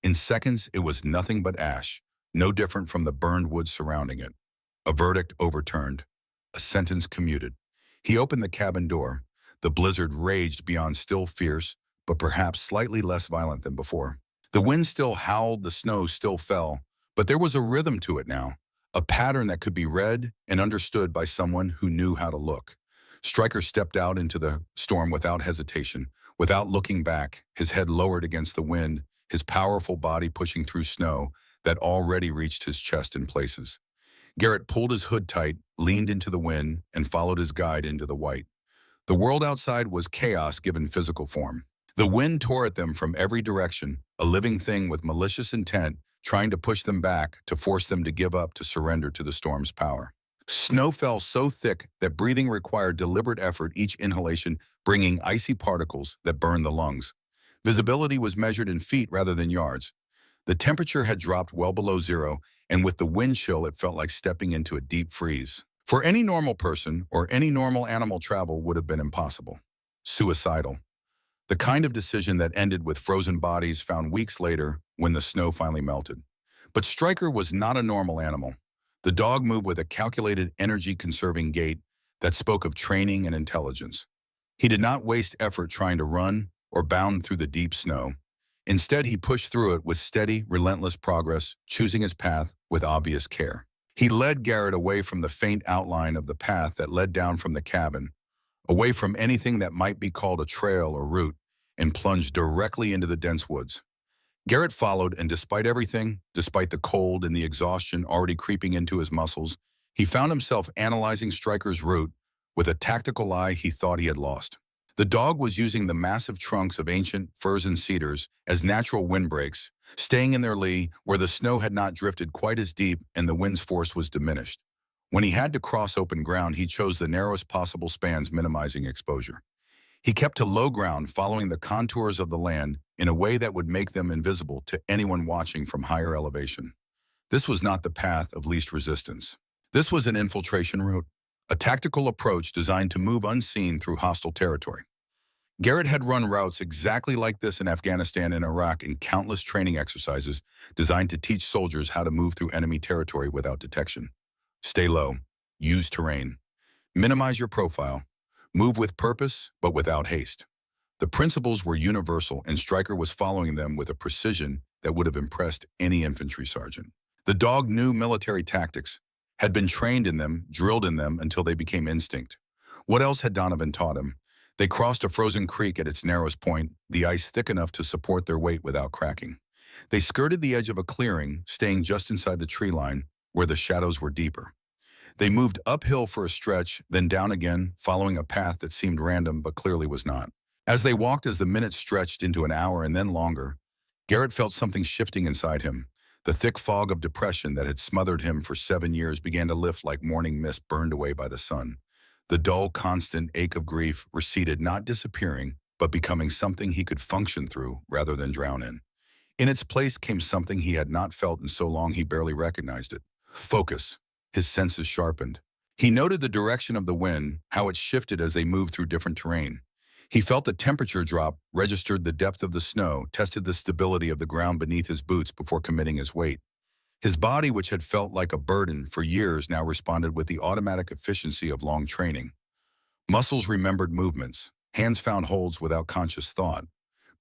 In seconds, it was nothing but ash, no different from the burned wood surrounding it. A verdict overturned. A sentence commuted. He opened the cabin door. The blizzard raged beyond, still fierce, but perhaps slightly less violent than before. The wind still howled, the snow still fell, but there was a rhythm to it now, a pattern that could be read and understood by someone who knew how to look. Stryker stepped out into the storm without hesitation, without looking back, his head lowered against the wind, his powerful body pushing through snow that already reached his chest in places. Garrett pulled his hood tight, leaned into the wind, and followed his guide into the white. The world outside was chaos given physical form. The wind tore at them from every direction, a living thing with malicious intent, trying to push them back, to force them to give up, to surrender to the storm's power. Snow fell so thick that breathing required deliberate effort, each inhalation bringing icy particles that burned the lungs. Visibility was measured in feet rather than yards. The temperature had dropped well below zero, and with the wind chill, it felt like stepping into a deep freeze. For any normal person or any normal animal, travel would have been impossible. Suicidal. The kind of decision that ended with frozen bodies found weeks later when the snow finally melted. But Stryker was not a normal animal. The dog moved with a calculated, energy-conserving gait that spoke of training and intelligence. He did not waste effort trying to run or bound through the deep snow. Instead, he pushed through it with steady, relentless progress, choosing his path with obvious care. He led Garrett away from the faint outline of the path that led down from the cabin, away from anything that might be called a trail or route, and plunged directly into the dense woods. Garrett followed, and despite everything, despite the cold and the exhaustion already creeping into his muscles, he found himself analyzing Stryker's route with a tactical eye he thought he had lost. The dog was using the massive trunks of ancient firs and cedars as natural windbreaks, staying in their lee where the snow had not drifted quite as deep and the wind's force was diminished. When he had to cross open ground, he chose the narrowest possible spans, minimizing exposure. He kept to low ground, following the contours of the land in a way that would make them invisible to anyone watching from higher elevation. This was not the path of least resistance. This was an infiltration route, a tactical approach designed to move unseen through hostile territory. Garrett had run routes exactly like this in Afghanistan and Iraq in countless training exercises designed to teach soldiers how to move through enemy territory without detection. Stay low, use terrain, minimize your profile, move with purpose but without haste. The principles were universal, and Stryker was following them with a precision that would have impressed any infantry sergeant. The dog knew military tactics, had been trained in them, drilled in them until they became instinct. What else had Donovan taught him? They crossed a frozen creek at its narrowest point, the ice thick enough to support their weight without cracking. They skirted the edge of a clearing, staying just inside the tree line, where the shadows were deeper. They moved uphill for a stretch, then down again, following a path that seemed random but clearly was not. As they walked, as the minutes stretched into an hour and then longer, Garrett felt something shifting inside him. The thick fog of depression that had smothered him for 7 years began to lift like morning mist burned away by the sun. The dull, constant ache of grief receded, not disappearing, but becoming something he could function through rather than drown in. In its place came something he had not felt in so long he barely recognized it. Focus. His senses sharpened. He noted the direction of the wind, how it shifted as they moved through different terrain. He felt the temperature drop, registered the depth of the snow, tested the stability of the ground beneath his boots before committing his weight. His body, which had felt like a burden for years, now responded with the automatic efficiency of long training. Muscles remembered movements. Hands found holds without conscious thought.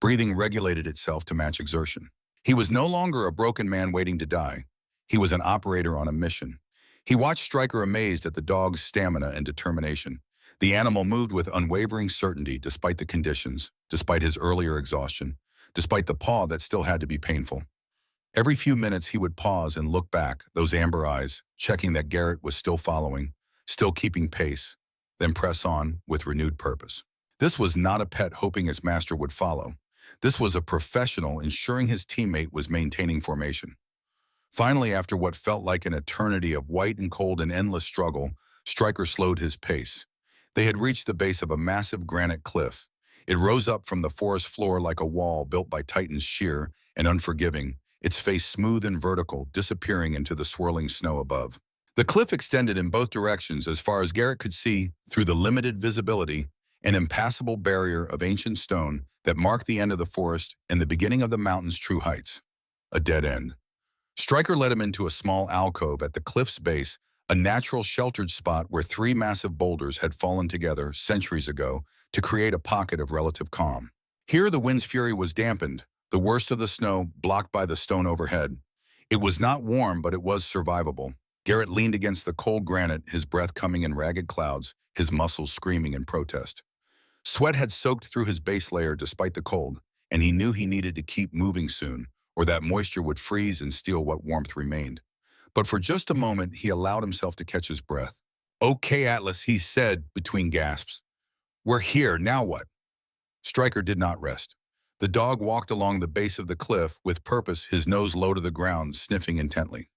Breathing regulated itself to match exertion. He was no longer a broken man waiting to die. He was an operator on a mission. He watched Stryker, amazed at the dog's stamina and determination. The animal moved with unwavering certainty despite the conditions, despite his earlier exhaustion, despite the paw that still had to be painful. Every few minutes he would pause and look back, those amber eyes, checking that Garrett was still following, still keeping pace, then press on with renewed purpose. This was not a pet hoping his master would follow. This was a professional ensuring his teammate was maintaining formation. Finally, after what felt like an eternity of white and cold and endless struggle, Stryker slowed his pace. They had reached the base of a massive granite cliff. It rose up from the forest floor like a wall built by titans, sheer and unforgiving, its face smooth and vertical, disappearing into the swirling snow above. The cliff extended in both directions as far as Garrett could see through the limited visibility, an impassable barrier of ancient stone that marked the end of the forest and the beginning of the mountain's true heights. A dead end. Stryker led him into a small alcove at the cliff's base, a natural sheltered spot where 3 massive boulders had fallen together centuries ago to create a pocket of relative calm. Here the wind's fury was dampened, the worst of the snow blocked by the stone overhead. It was not warm, but it was survivable. Garrett leaned against the cold granite, his breath coming in ragged clouds, his muscles screaming in protest. Sweat had soaked through his base layer despite the cold, and he knew he needed to keep moving soon, or that moisture would freeze and steal what warmth remained. But for just a moment, he allowed himself to catch his breath. "Okay, Atlas," he said between gasps. We're here, now what? Stryker did not rest. The dog walked along the base of the cliff with purpose, his nose low to the ground, sniffing intently.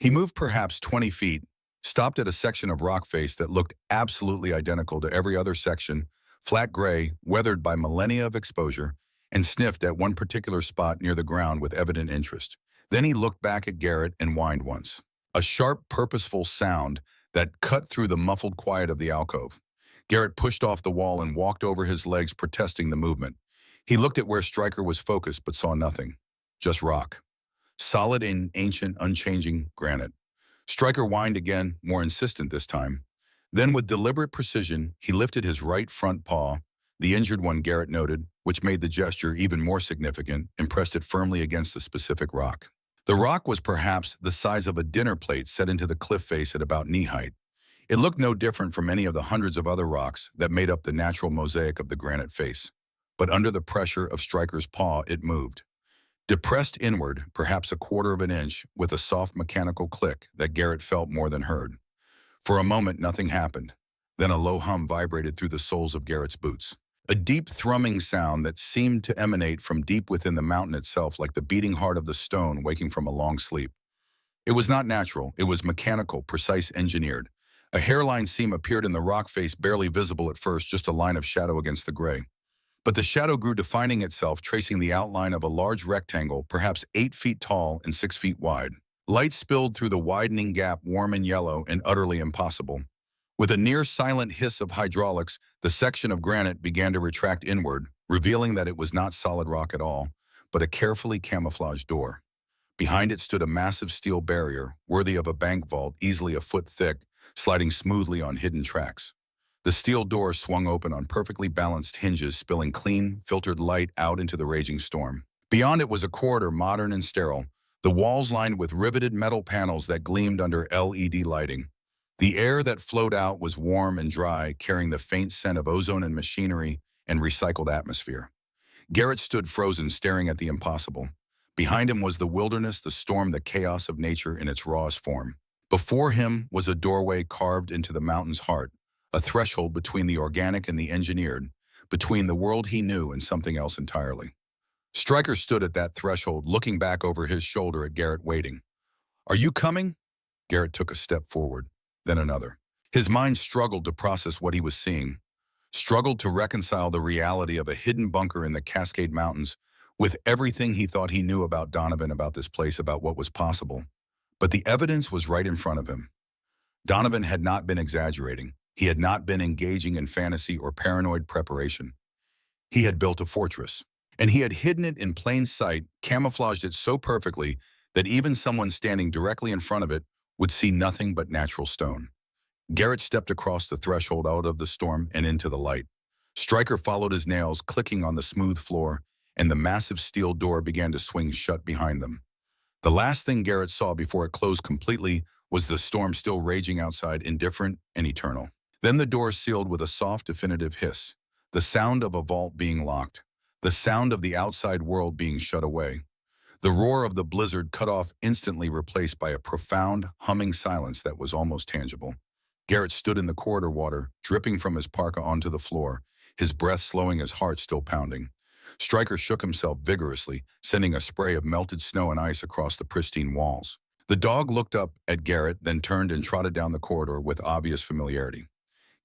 He moved perhaps 20 feet, stopped at a section of rock face that looked absolutely identical to every other section, flat gray, weathered by millennia of exposure, and sniffed at one particular spot near the ground with evident interest. Then he looked back at Garrett and whined once. A sharp, purposeful sound that cut through the muffled quiet of the alcove. Garrett pushed off the wall and walked over his legs, protesting the movement. He looked at where Stryker was focused but saw nothing. Just rock. Solid and ancient, unchanging granite. Stryker whined again, more insistent this time. Then with deliberate precision, he lifted his right front paw, the injured one Garrett noted, which made the gesture even more significant, and pressed it firmly against a specific rock. The rock was perhaps the size of a dinner plate set into the cliff face at about knee height. It looked no different from any of the hundreds of other rocks that made up the natural mosaic of the granite face. But under the pressure of Stryker's paw, it moved. Depressed inward, perhaps a quarter of an inch, with a soft mechanical click that Garrett felt more than heard. For a moment, nothing happened. Then a low hum vibrated through the soles of Garrett's boots. A deep thrumming sound that seemed to emanate from deep within the mountain itself, like the beating heart of the stone waking from a long sleep. It was not natural, it was mechanical, precise, engineered. A hairline seam appeared in the rock face, barely visible at first, just a line of shadow against the gray. But the shadow grew, defining itself, tracing the outline of a large rectangle, perhaps 8 feet tall and 6 feet wide. Light spilled through the widening gap, warm and yellow and utterly impossible. With a near-silent hiss of hydraulics, the section of granite began to retract inward, revealing that it was not solid rock at all, but a carefully camouflaged door. Behind it stood a massive steel barrier, worthy of a bank vault, easily a foot thick, sliding smoothly on hidden tracks. The steel door swung open on perfectly balanced hinges, spilling clean, filtered light out into the raging storm. Beyond it was a corridor, modern and sterile, the walls lined with riveted metal panels that gleamed under LED lighting. The air that flowed out was warm and dry, carrying the faint scent of ozone and machinery and recycled atmosphere. Garrett stood frozen, staring at the impossible. Behind him was the wilderness, the storm, the chaos of nature in its rawest form. Before him was a doorway carved into the mountain's heart, a threshold between the organic and the engineered, between the world he knew and something else entirely. Stryker stood at that threshold, looking back over his shoulder at Garrett, waiting. "Are you coming?" Garrett took a step forward, then another. His mind struggled to process what he was seeing, struggled to reconcile the reality of a hidden bunker in the Cascade Mountains with everything he thought he knew about Donovan, about this place, about what was possible. But the evidence was right in front of him. Donovan had not been exaggerating. He had not been engaging in fantasy or paranoid preparation. He had built a fortress, and he had hidden it in plain sight, camouflaged it so perfectly that even someone standing directly in front of it would see nothing but natural stone. Garrett stepped across the threshold, out of the storm and into the light. Stryker followed his nails, clicking on the smooth floor, and the massive steel door began to swing shut behind them. The last thing Garrett saw before it closed completely was the storm still raging outside, indifferent and eternal. Then the door sealed with a soft, definitive hiss, the sound of a vault being locked, the sound of the outside world being shut away. The roar of the blizzard cut off, instantly replaced by a profound, humming silence that was almost tangible. Garrett stood in the corridor, water dripping from his parka onto the floor, his breath slowing, his heart still pounding. Stryker shook himself vigorously, sending a spray of melted snow and ice across the pristine walls. The dog looked up at Garrett, then turned and trotted down the corridor with obvious familiarity.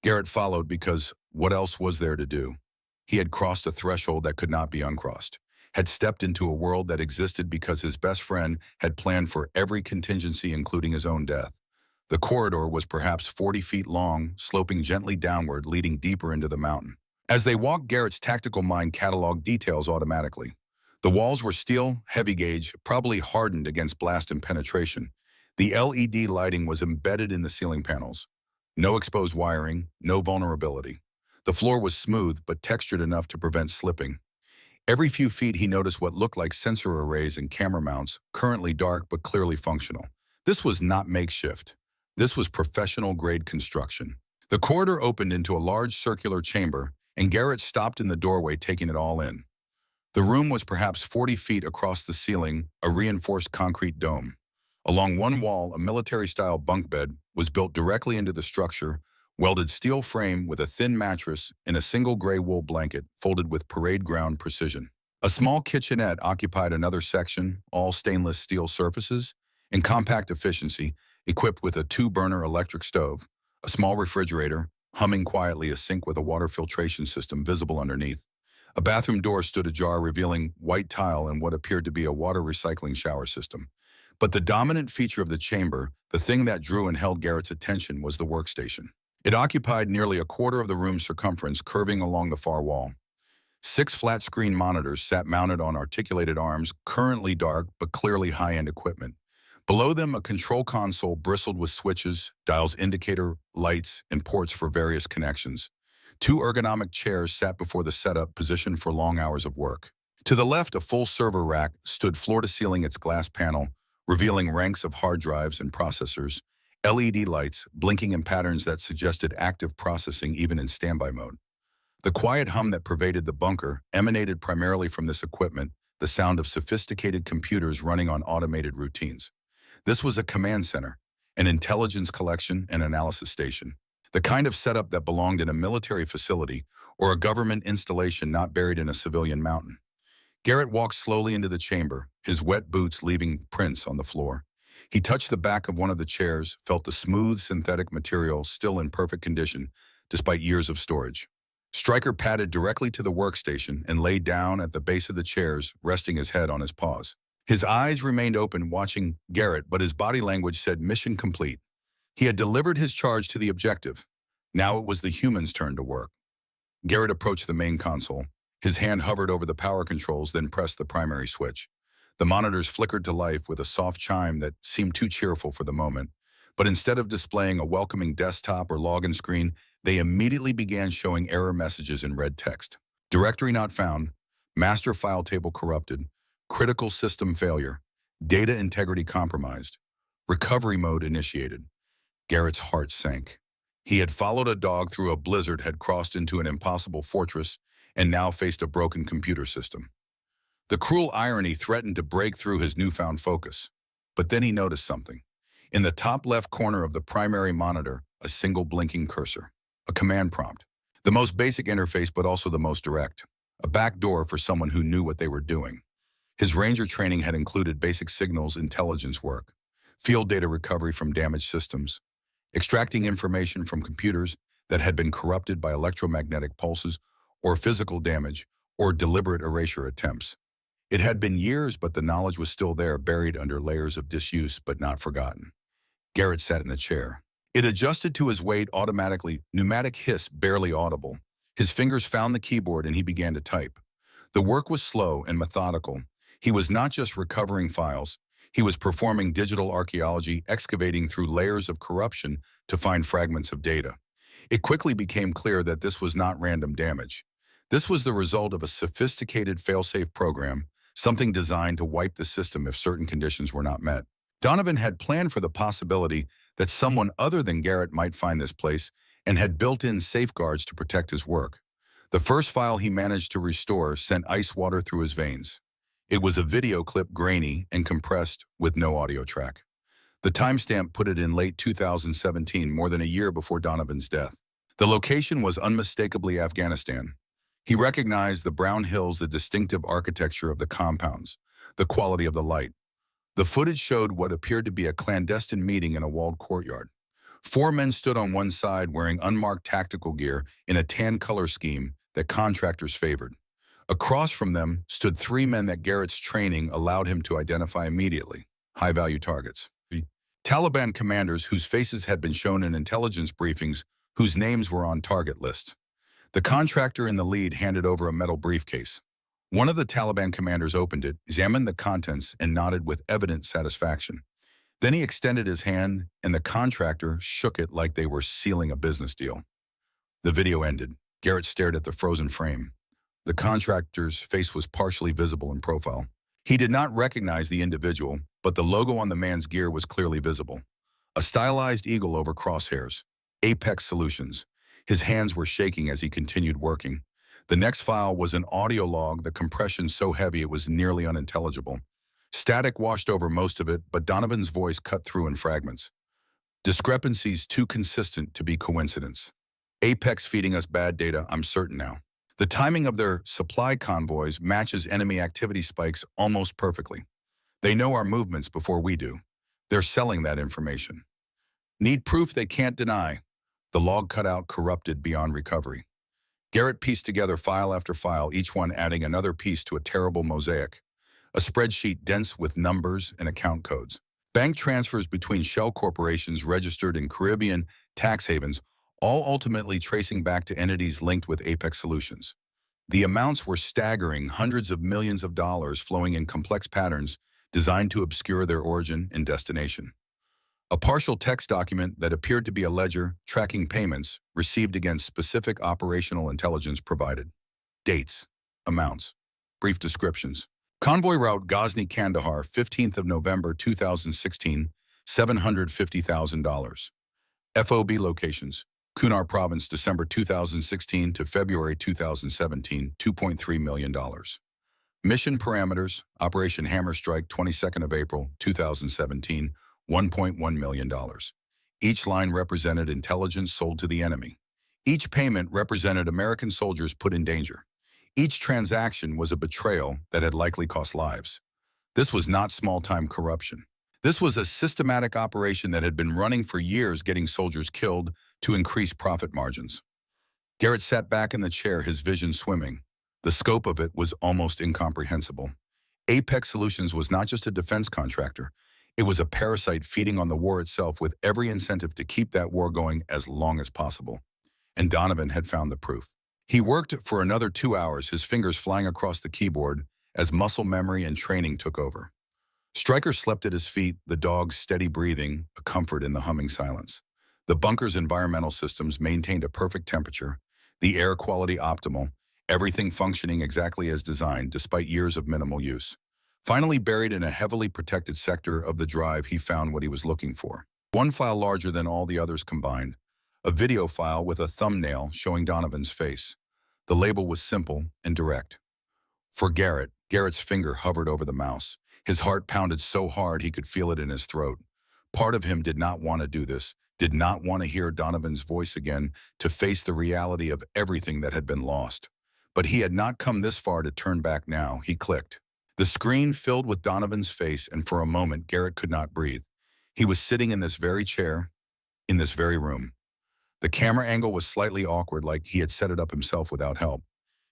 Garrett followed because what else was there to do? He had crossed a threshold that could not be uncrossed, had stepped into a world that existed because his best friend had planned for every contingency, including his own death. The corridor was perhaps 40 feet long, sloping gently downward, leading deeper into the mountain. As they walked, Garrett's tactical mind cataloged details automatically. The walls were steel, heavy gauge, probably hardened against blast and penetration. The LED lighting was embedded in the ceiling panels. No exposed wiring, no vulnerability. The floor was smooth but textured enough to prevent slipping. Every few feet he noticed what looked like sensor arrays and camera mounts, currently dark but clearly functional. This was not makeshift. This was professional-grade construction. The corridor opened into a large circular chamber, and Garrett stopped in the doorway, taking it all in. The room was perhaps 40 feet across the ceiling, a reinforced concrete dome. Along one wall, a military-style bunk bed was built directly into the structure, welded steel frame with a thin mattress and a single gray wool blanket folded with parade ground precision. A small kitchenette occupied another section, all stainless steel surfaces, and compact efficiency, equipped with a two-burner electric stove, a small refrigerator, humming quietly, a sink with a water filtration system visible underneath. A bathroom door stood ajar, revealing white tile and what appeared to be a water recycling shower system. But the dominant feature of the chamber, the thing that drew and held Garrett's attention, was the workstation. It occupied nearly a quarter of the room's circumference, curving along the far wall. 6 flat-screen monitors sat mounted on articulated arms, currently dark but clearly high-end equipment. Below them, a control console bristled with switches, dials, indicator lights, and ports for various connections. 2 ergonomic chairs sat before the setup, positioned for long hours of work. To the left, a full server rack stood floor to ceiling, its glass panel, revealing ranks of hard drives and processors, LED lights blinking in patterns that suggested active processing even in standby mode. The quiet hum that pervaded the bunker emanated primarily from this equipment, the sound of sophisticated computers running on automated routines. This was a command center, an intelligence collection and analysis station, the kind of setup that belonged in a military facility or a government installation not buried in a civilian mountain. Garrett walked slowly into the chamber, his wet boots leaving prints on the floor. He touched the back of one of the chairs, felt the smooth synthetic material still in perfect condition despite years of storage. Stryker padded directly to the workstation and lay down at the base of the chairs, resting his head on his paws. His eyes remained open, watching Garrett, but his body language said mission complete. He had delivered his charge to the objective. Now it was the human's turn to work. Garrett approached the main console. His hand hovered over the power controls, then pressed the primary switch. The monitors flickered to life with a soft chime that seemed too cheerful for the moment. But instead of displaying a welcoming desktop or login screen, they immediately began showing error messages in red text. Directory not found, master file table corrupted, critical system failure, data integrity compromised, recovery mode initiated. Garrett's heart sank. He had followed a dog through a blizzard, had crossed into an impossible fortress, and now faced a broken computer system. The cruel irony threatened to break through his newfound focus. But then he noticed something. In the top left corner of the primary monitor, a single blinking cursor. A command prompt. The most basic interface, but also the most direct. A backdoor for someone who knew what they were doing. His Ranger training had included basic signals intelligence work, field data recovery from damaged systems, extracting information from computers that had been corrupted by electromagnetic pulses or physical damage or deliberate erasure attempts. It had been years, but the knowledge was still there, buried under layers of disuse but not forgotten. Garrett sat in the chair. It adjusted to his weight automatically, pneumatic hiss barely audible. His fingers found the keyboard and he began to type. The work was slow and methodical. He was not just recovering files. He was performing digital archaeology, excavating through layers of corruption to find fragments of data. It quickly became clear that this was not random damage. This was the result of a sophisticated fail-safe program, something designed to wipe the system if certain conditions were not met. Donovan had planned for the possibility that someone other than Garrett might find this place and had built-in safeguards to protect his work. The first file he managed to restore sent ice water through his veins. It was a video clip, grainy and compressed with no audio track. The timestamp put it in late 2017, more than a year before Donovan's death. The location was unmistakably Afghanistan. He recognized the brown hills, the distinctive architecture of the compounds, the quality of the light. The footage showed what appeared to be a clandestine meeting in a walled courtyard. 4 men stood on one side wearing unmarked tactical gear in a tan color scheme that contractors favored. Across from them stood 3 men that Garrett's training allowed him to identify immediately, high-value targets. Taliban commanders whose faces had been shown in intelligence briefings, whose names were on target lists. The contractor in the lead handed over a metal briefcase. One of the Taliban commanders opened it, examined the contents, and nodded with evident satisfaction. Then he extended his hand, and the contractor shook it like they were sealing a business deal. The video ended. Garrett stared at the frozen frame. The contractor's face was partially visible in profile. He did not recognize the individual, but the logo on the man's gear was clearly visible. A stylized eagle over crosshairs. Apex Solutions. His hands were shaking as he continued working. The next file was an audio log, the compression so heavy it was nearly unintelligible. Static washed over most of it, but Donovan's voice cut through in fragments. Discrepancies too consistent to be coincidence. Apex feeding us bad data, I'm certain now. The timing of their supply convoys matches enemy activity spikes almost perfectly. They know our movements before we do. They're selling that information. Need proof they can't deny. The log cutout corrupted beyond recovery. Garrett pieced together file after file, each one adding another piece to a terrible mosaic. A spreadsheet dense with numbers and account codes. Bank transfers between shell corporations registered in Caribbean tax havens, all ultimately tracing back to entities linked with Apex Solutions. The amounts were staggering, hundreds of millions of dollars flowing in complex patterns designed to obscure their origin and destination. A partial text document that appeared to be a ledger tracking payments received against specific operational intelligence provided. Dates, amounts, brief descriptions. Convoy route Ghazni-Kandahar, 15th of November 2016, $750,000. FOB locations, Kunar Province, December 2016 to February 2017, $2.3 million. Mission parameters, Operation Hammer Strike, 22nd of April 2017, $1.1 million. Each line represented intelligence sold to the enemy. Each payment represented American soldiers put in danger. Each transaction was a betrayal that had likely cost lives. This was not small-time corruption. This was a systematic operation that had been running for years, getting soldiers killed to increase profit margins. Garrett sat back in the chair, his vision swimming. The scope of it was almost incomprehensible. Apex Solutions was not just a defense contractor. It was a parasite feeding on the war itself, with every incentive to keep that war going as long as possible. And Donovan had found the proof. He worked for another 2 hours, his fingers flying across the keyboard as muscle memory and training took over. Stryker slept at his feet, the dog's steady breathing, a comfort in the humming silence. The bunker's environmental systems maintained a perfect temperature, the air quality optimal, everything functioning exactly as designed despite years of minimal use. Finally, buried in a heavily protected sector of the drive, he found what he was looking for. One file larger than all the others combined. A video file with a thumbnail showing Donovan's face. The label was simple and direct. For Garrett, Garrett's finger hovered over the mouse. His heart pounded so hard he could feel it in his throat. Part of him did not want to do this, did not want to hear Donovan's voice again, to face the reality of everything that had been lost. But he had not come this far to turn back now. He clicked. The screen filled with Donovan's face, and for a moment, Garrett could not breathe. He was sitting in this very chair, in this very room. The camera angle was slightly awkward, like he had set it up himself without help.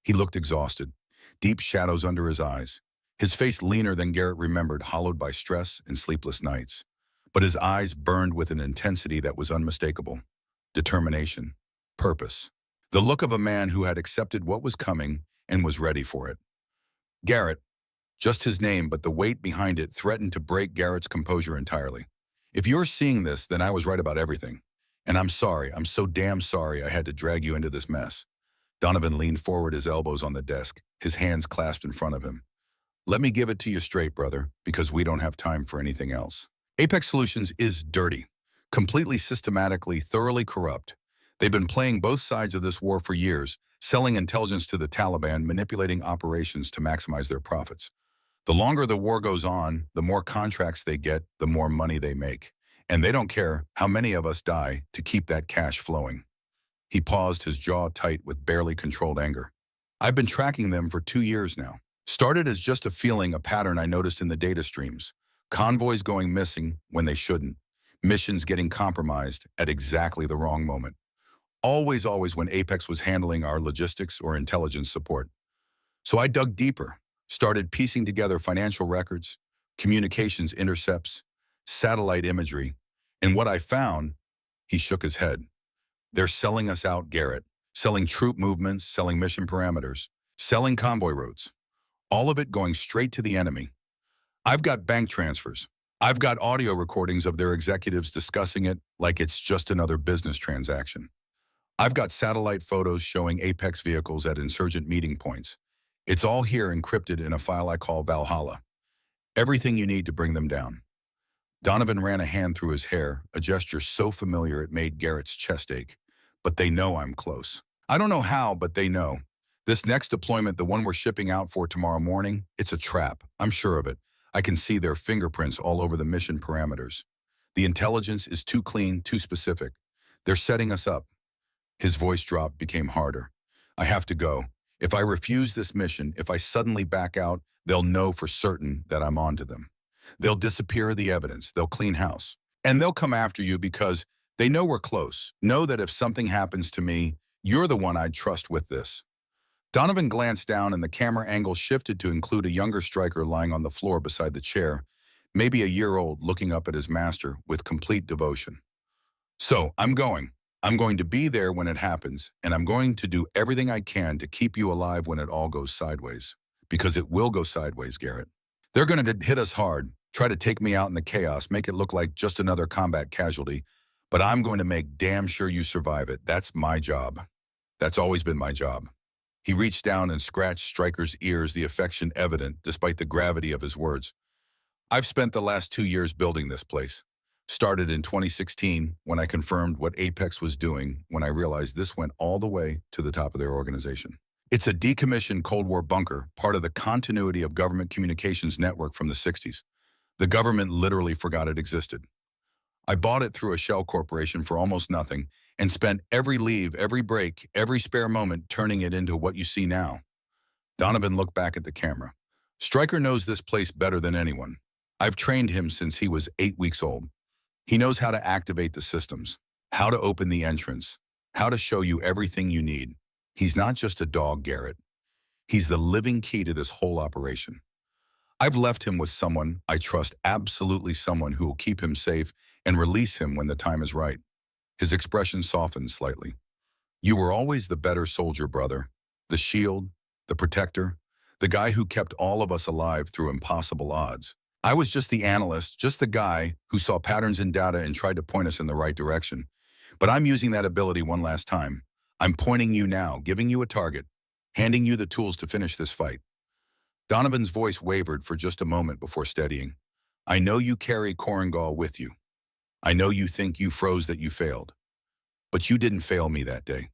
He looked exhausted, deep shadows under his eyes. His face leaner than Garrett remembered, hollowed by stress and sleepless nights. But his eyes burned with an intensity that was unmistakable. Determination. Purpose. The look of a man who had accepted what was coming and was ready for it. Garrett. Just his name, but the weight behind it threatened to break Garrett's composure entirely. If you're seeing this, then I was right about everything. And I'm sorry, I'm so damn sorry I had to drag you into this mess. Donovan leaned forward, his elbows on the desk, his hands clasped in front of him. Let me give it to you straight, brother, because we don't have time for anything else. Apex Solutions is dirty, completely systematically, thoroughly corrupt. They've been playing both sides of this war for years, selling intelligence to the Taliban, manipulating operations to maximize their profits. The longer the war goes on, the more contracts they get, the more money they make. And they don't care how many of us die to keep that cash flowing. He paused, his jaw tight with barely controlled anger. I've been tracking them for 2 years now. Started as just a feeling, a pattern I noticed in the data streams. Convoys going missing when they shouldn't. Missions getting compromised at exactly the wrong moment. Always when Apex was handling our logistics or intelligence support. So I dug deeper, started piecing together financial records, communications intercepts, satellite imagery, and what I found, he shook his head. They're selling us out, Garrett. Selling troop movements, selling mission parameters, selling convoy routes. All of it going straight to the enemy. I've got bank transfers. I've got audio recordings of their executives discussing it like it's just another business transaction. I've got satellite photos showing Apex vehicles at insurgent meeting points. It's all here encrypted in a file I call Valhalla. Everything you need to bring them down. Donovan ran a hand through his hair, a gesture so familiar it made Garrett's chest ache. But they know I'm close. I don't know how, but they know. This next deployment, the one we're shipping out for tomorrow morning, it's a trap. I'm sure of it. I can see their fingerprints all over the mission parameters. The intelligence is too clean, too specific. They're setting us up. His voice drop became harder. I have to go. If I refuse this mission, if I suddenly back out, they'll know for certain that I'm onto them. They'll disappear the evidence. They'll clean house. And they'll come after you because they know we're close. Know that if something happens to me, you're the one I'd trust with this. Donovan glanced down and the camera angle shifted to include a younger striker lying on the floor beside the chair, maybe a year old, looking up at his master with complete devotion. So, I'm going. I'm going to be there when it happens, and I'm going to do everything I can to keep you alive when it all goes sideways. Because it will go sideways, Garrett. They're going to hit us hard, try to take me out in the chaos, make it look like just another combat casualty, but I'm going to make damn sure you survive it. That's my job. That's always been my job. He reached down and scratched Stryker's ears, the affection evident despite the gravity of his words. I've spent the last 2 years building this place. Started in 2016 when I confirmed what Apex was doing when I realized this went all the way to the top of their organization. It's a decommissioned Cold War bunker, part of the continuity of government communications network from the 60s. The government literally forgot it existed. I bought it through a shell corporation for almost nothing and spent every leave, every break, every spare moment turning it into what you see now. Donovan looked back at the camera. Stryker knows this place better than anyone. I've trained him since he was 8 weeks old. He knows how to activate the systems, how to open the entrance, how to show you everything you need. He's not just a dog, Garrett. He's the living key to this whole operation. I've left him with someone I trust, absolutely someone who will keep him safe and release him when the time is right. His expression softened slightly. You were always the better soldier, brother. The shield, the protector, the guy who kept all of us alive through impossible odds. I was just the analyst, just the guy who saw patterns in data and tried to point us in the right direction. But I'm using that ability one last time. I'm pointing you now, giving you a target, handing you the tools to finish this fight. Donovan's voice wavered for just a moment before steadying. I know you carry Korengal with you. I know you think you froze, that you failed. But you didn't fail me that day.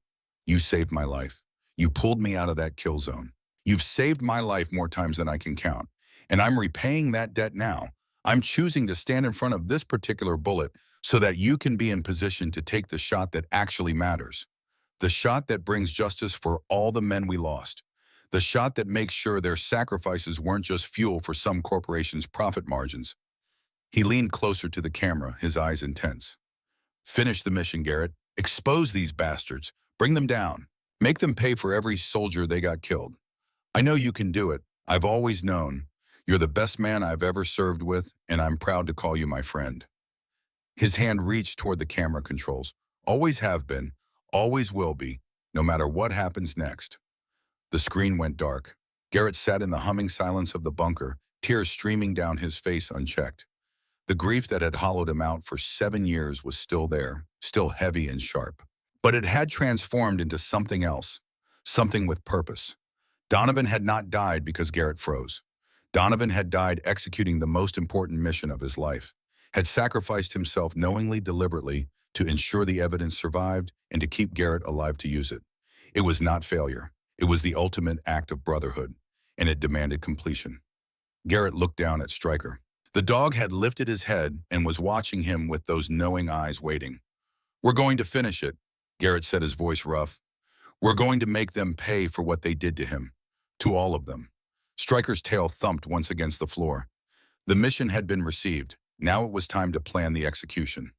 You saved my life. You pulled me out of that kill zone. You've saved my life more times than I can count. And I'm repaying that debt now. I'm choosing to stand in front of this particular bullet so that you can be in position to take the shot that actually matters. The shot that brings justice for all the men we lost. The shot that makes sure their sacrifices weren't just fuel for some corporation's profit margins. He leaned closer to the camera, his eyes intense. Finish the mission, Garrett. Expose these bastards. Bring them down. Make them pay for every soldier they got killed. I know you can do it. I've always known. You're the best man I've ever served with, and I'm proud to call you my friend. His hand reached toward the camera controls. Always have been, always will be, no matter what happens next. The screen went dark. Garrett sat in the humming silence of the bunker, tears streaming down his face unchecked. The grief that had hollowed him out for 7 years was still there, still heavy and sharp. But it had transformed into something else, something with purpose. Donovan had not died because Garrett froze. Donovan had died executing the most important mission of his life, had sacrificed himself knowingly, deliberately, to ensure the evidence survived and to keep Garrett alive to use it. It was not failure. It was the ultimate act of brotherhood, and it demanded completion. Garrett looked down at Stryker. The dog had lifted his head and was watching him with those knowing eyes waiting. We're going to finish it, Garrett said, his voice rough. We're going to make them pay for what they did to him. To all of them. Stryker's tail thumped once against the floor. The mission had been received. Now it was time to plan the execution.